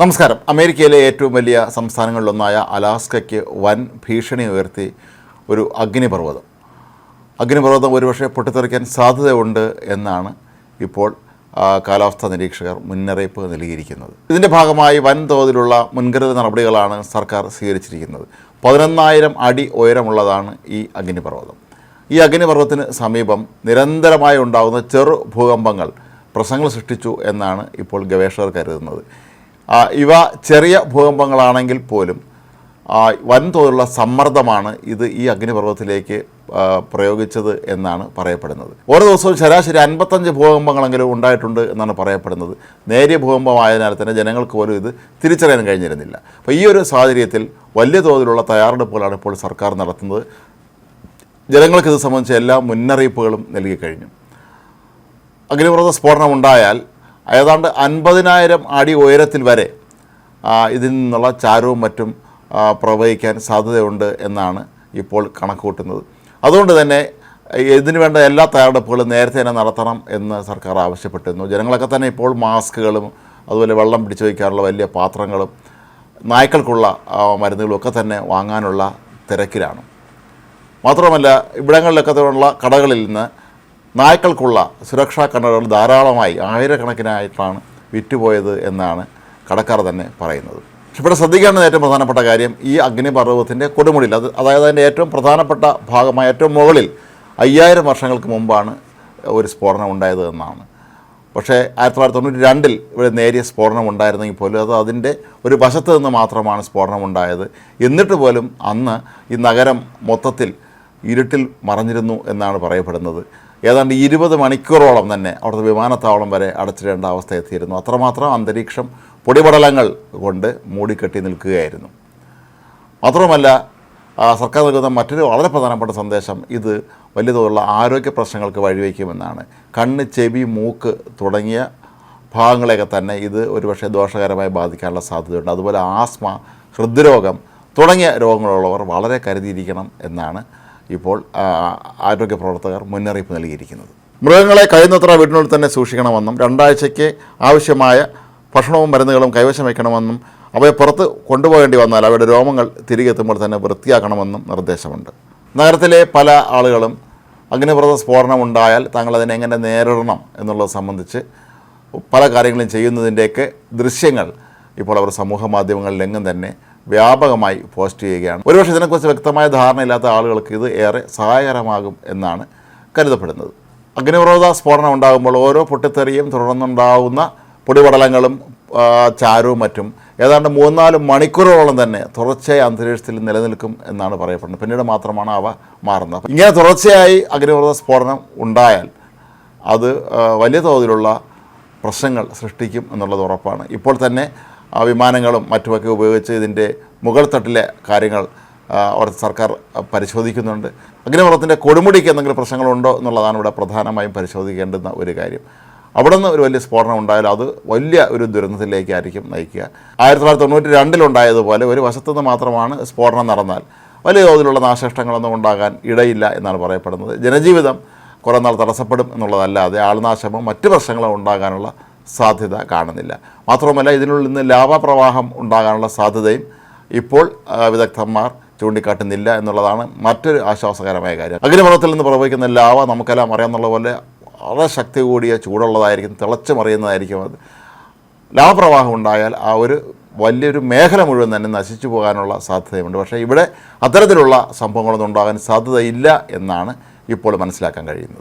നമസ്കാരം. അമേരിക്കയിലെ ഏറ്റവും വലിയ സംസ്ഥാനങ്ങളിലൊന്നായ അലാസ്കയ്ക്ക് വൻ ഭീഷണി ഉയർത്തി ഒരു അഗ്നിപർവ്വതം ഒരുപക്ഷെ പൊട്ടിത്തെറിക്കാൻ സാധ്യതയുണ്ട് എന്നാണ് ഇപ്പോൾ കാലാവസ്ഥാ നിരീക്ഷകർ മുന്നറിയിപ്പ് നൽകിയിരിക്കുന്നത്. ഇതിൻ്റെ ഭാഗമായി വൻതോതിലുള്ള മുൻകരുതൽ നടപടികളാണ് സർക്കാർ സ്വീകരിച്ചിരിക്കുന്നത്. 11,000 അടി ഉയരമുള്ളതാണ് ഈ അഗ്നിപർവ്വതം. ഈ അഗ്നിപർവ്വതത്തിന് സമീപം നിരന്തരമായി ഉണ്ടാകുന്ന ചെറു ഭൂകമ്പങ്ങൾ പ്രശ്നങ്ങൾ സൃഷ്ടിച്ചു എന്നാണ് ഇപ്പോൾ ഗവേഷകർ കരുതുന്നത്. ഇവ ചെറിയ ഭൂകമ്പങ്ങളാണെങ്കിൽ പോലും വൻതോതിലുള്ള സമ്മർദ്ദമാണ് ഇത് ഈ അഗ്നിപർവ്വതത്തിലേക്ക് പ്രയോഗിച്ചത് എന്നാണ് പറയപ്പെടുന്നത്. ഓരോ ദിവസവും ശരാശരി 55 ഭൂകമ്പങ്ങളെങ്കിലും ഉണ്ടായിട്ടുണ്ട് എന്നാണ് പറയപ്പെടുന്നത്. നേരിയ ഭൂകമ്പമായതിനാൽ തന്നെ ജനങ്ങൾക്ക് പോലും ഇത് തിരിച്ചറിയാൻ കഴിഞ്ഞിരുന്നില്ല. അപ്പോൾ ഈ ഒരു സാഹചര്യത്തിൽ വലിയ തോതിലുള്ള തയ്യാറെടുപ്പുകളാണ് ഇപ്പോൾ സർക്കാർ നടത്തുന്നത്. ജനങ്ങൾക്ക് ഇത് സംബന്ധിച്ച എല്ലാ മുന്നറിയിപ്പുകളും നൽകി കഴിഞ്ഞു. അഗ്നിപർവ്വത സ്ഫോടനം ഉണ്ടായാൽ ഏതാണ്ട് 50,000 അടി ഉയരത്തിൽ വരെ ഇതിൽ നിന്നുള്ള ചാരവും മറ്റും പ്രവഹിക്കാൻ സാധ്യതയുണ്ട് എന്നാണ് ഇപ്പോൾ കണക്കുകൂട്ടുന്നത്. അതുകൊണ്ട് തന്നെ ഇതിനു വേണ്ട എല്ലാ തയ്യാറെടുപ്പുകളും നേരത്തെ തന്നെ നടത്തണം എന്ന് സർക്കാർ ആവശ്യപ്പെട്ടിരുന്നു. ജനങ്ങളൊക്കെ തന്നെ ഇപ്പോൾ മാസ്കുകളും അതുപോലെ വെള്ളം പിടിച്ചു വയ്ക്കാനുള്ള വലിയ പാത്രങ്ങളും നായ്ക്കൾക്കുള്ള മരുന്നുകളും ഒക്കെ തന്നെ വാങ്ങാനുള്ള തിരക്കിലാണ്. മാത്രമല്ല ഇവിടങ്ങളിലൊക്കെ ഉള്ള കടകളിൽ നിന്ന് നായ്ക്കൾക്കുള്ള സുരക്ഷാ കണ്ണടകൾ ധാരാളമായി ആയിരക്കണക്കിനായിട്ടാണ് വിറ്റുപോയത് എന്നാണ് കടക്കാർ തന്നെ പറയുന്നത്. പക്ഷെ ഇവിടെ ശ്രദ്ധിക്കേണ്ട ഏറ്റവും പ്രധാനപ്പെട്ട കാര്യം ഈ അഗ്നിപർവ്വതത്തിൻ്റെ കൊടുമുടിയിൽ അതായത് അതിൻ്റെ ഏറ്റവും പ്രധാനപ്പെട്ട ഭാഗമായ ഏറ്റവും മുകളിൽ 5000 വർഷങ്ങൾക്ക് മുമ്പാണ് ഒരു സ്ഫോടനം ഉണ്ടായത് എന്നാണ്. പക്ഷേ 1992 ഇവിടെ നേരിയ സ്ഫോടനം ഉണ്ടായിരുന്നെങ്കിൽ പോലും അത് അതിൻ്റെ ഒരു വശത്ത് നിന്ന് മാത്രമാണ് സ്ഫോടനം ഉണ്ടായത്. എന്നിട്ട് പോലും അന്ന് ഈ നഗരം മൊത്തത്തിൽ ഇരുട്ടിൽ മറഞ്ഞിരുന്നു എന്നാണ് പറയപ്പെടുന്നത്. ഏതാണ്ട് 20 മണിക്കൂറോളം തന്നെ അവിടുത്തെ വിമാനത്താവളം വരെ അടച്ചിടേണ്ട അവസ്ഥ എത്തിയിരുന്നു. അത്രമാത്രം അന്തരീക്ഷം പൊടിപടലങ്ങൾ കൊണ്ട് മൂടിക്കെട്ടി നിൽക്കുകയായിരുന്നു. മാത്രമല്ല സർക്കാർ നൽകുന്ന മറ്റൊരു വളരെ പ്രധാനപ്പെട്ട സന്ദേശം ഇത് വലിയ തോതിലുള്ള ആരോഗ്യ പ്രശ്നങ്ങൾക്ക് വഴിവെക്കുമെന്നാണ്. കണ്ണ്, ചെവി, മൂക്ക് തുടങ്ങിയ ഭാഗങ്ങളെയൊക്കെ തന്നെ ഇത് ഒരുപക്ഷെ ദോഷകരമായി ബാധിക്കാനുള്ള സാധ്യതയുണ്ട്. അതുപോലെ ആസ്മ, ഹൃദ്രോഗം തുടങ്ങിയ രോഗങ്ങളുള്ളവർ വളരെ കരുതിയിരിക്കണം എന്നാണ് ഇപ്പോൾ ആരോഗ്യ പ്രവർത്തകർ മുന്നറിയിപ്പ് നൽകിയിരിക്കുന്നത്. മൃഗങ്ങളെ കഴിയുന്നത്ര വീടിനുള്ളിൽ തന്നെ സൂക്ഷിക്കണമെന്നും 2 ആഴ്ചയ്ക്ക് ആവശ്യമായ ഭക്ഷണവും മരുന്നുകളും കൈവശം വയ്ക്കണമെന്നും അവയെ പുറത്ത് കൊണ്ടുപോകേണ്ടി വന്നാൽ അവയുടെ രോമങ്ങൾ തിരികെ എത്തുമ്പോൾ തന്നെ വൃത്തിയാക്കണമെന്നും നിർദ്ദേശമുണ്ട്. നഗരത്തിലെ പല ആളുകളും അഗ്നിപർവ്വത സ്ഫോടനം ഉണ്ടായാൽ തങ്ങൾ അതിനെ എങ്ങനെ നേരിടണം എന്നുള്ളത് സംബന്ധിച്ച് പല കാര്യങ്ങളും ചെയ്യുന്നതിൻ്റെയൊക്കെ ദൃശ്യങ്ങൾ ഇപ്പോൾ അവർ സമൂഹ മാധ്യമങ്ങളിലെങ്ങും തന്നെ വ്യാപകമായി പോസ്റ്റ് ചെയ്യുകയാണ്. ഒരുപക്ഷെ ഇതിനെക്കുറിച്ച് വ്യക്തമായ ധാരണയില്ലാത്ത ആളുകൾക്ക് ഇത് ഏറെ സഹായകരമാകും എന്നാണ് കരുതപ്പെടുന്നത്. അഗ്നിപർവ്വത സ്ഫോടനം ഉണ്ടാകുമ്പോൾ ഓരോ പൊട്ടിത്തെറിയും തുടർന്നുണ്ടാകുന്ന പൊടിപടലങ്ങളും ചാരവും മറ്റും ഏതാണ്ട് 3-4 മണിക്കൂറുകളോളം തന്നെ തുടർച്ചയായി അന്തരീക്ഷത്തിൽ നിലനിൽക്കും എന്നാണ് പറയപ്പെടുന്നത്. പിന്നീട് മാത്രമാണ് അവ മാറുന്നത്. ഇങ്ങനെ തുടർച്ചയായി അഗ്നിപർവ്വത സ്ഫോടനം ഉണ്ടായാൽ അത് വലിയ തോതിലുള്ള പ്രശ്നങ്ങൾ സൃഷ്ടിക്കും എന്നുള്ളത് ഉറപ്പാണ്. ഇപ്പോൾ തന്നെ വിമാനങ്ങളും മറ്റുമൊക്കെ ഉപയോഗിച്ച് ഇതിൻ്റെ മുകൾ തട്ടിലെ കാര്യങ്ങൾ അവിടുത്തെ സർക്കാർ പരിശോധിക്കുന്നുണ്ട്. അഗ്നിപർവ്വതത്തിൻ്റെ കൊടുമുടിക്ക് എന്തെങ്കിലും പ്രശ്നങ്ങളുണ്ടോ എന്നുള്ളതാണ് ഇവിടെ പ്രധാനമായും പരിശോധിക്കേണ്ടുന്ന ഒരു കാര്യം. അവിടെ നിന്ന് ഒരു വലിയ സ്ഫോടനം ഉണ്ടായാൽ അത് വലിയ ഒരു ദുരന്തത്തിലേക്കായിരിക്കും നയിക്കുക. 1992 ഉണ്ടായതുപോലെ ഒരു വശത്തുനിന്ന് മാത്രമാണ് സ്ഫോടനം നടന്നാൽ വലിയ തോതിലുള്ള നാശനഷ്ടങ്ങളൊന്നും ഉണ്ടാകാൻ ഇടയില്ല എന്നാണ് പറയപ്പെടുന്നത്. ജനജീവിതം കുറേ നാൾ തടസ്സപ്പെടും എന്നുള്ളതല്ലാതെ ആൾനാശമോ മറ്റ് പ്രശ്നങ്ങളോ ഉണ്ടാകാനുള്ള സാധ്യത കാണുന്നില്ല. മാത്രമല്ല ഇതിനുള്ളിൽ നിന്ന് ലാവാപ്രവാഹം ഉണ്ടാകാനുള്ള സാധ്യതയും ഇപ്പോൾ വിദഗ്ധന്മാർ ചൂണ്ടിക്കാട്ടുന്നില്ല എന്നുള്ളതാണ് മറ്റൊരു ആശ്വാസകരമായ കാര്യം. അഗ്നിപർവ്വതത്തിൽ നിന്ന് പ്രവഹിക്കുന്ന ലാവ നമുക്കെല്ലാം അറിയാമെന്നുള്ള പോലെ വളരെ ശക്തി കൂടിയ ചൂടുള്ളതായിരിക്കും, തിളച്ച് മറിയുന്നതായിരിക്കും. അത് ലാവപ്രവാഹം ഉണ്ടായാൽ ആ ഒരു വലിയൊരു മേഖല മുഴുവൻ തന്നെ നശിച്ചു പോകാനുള്ള സാധ്യതയുണ്ട്. പക്ഷേ ഇവിടെ അത്തരത്തിലുള്ള സംഭവങ്ങളൊന്നും ഉണ്ടാകാൻ സാധ്യതയില്ല എന്നാണ് ഇപ്പോൾ മനസ്സിലാക്കാൻ കഴിയുന്നത്.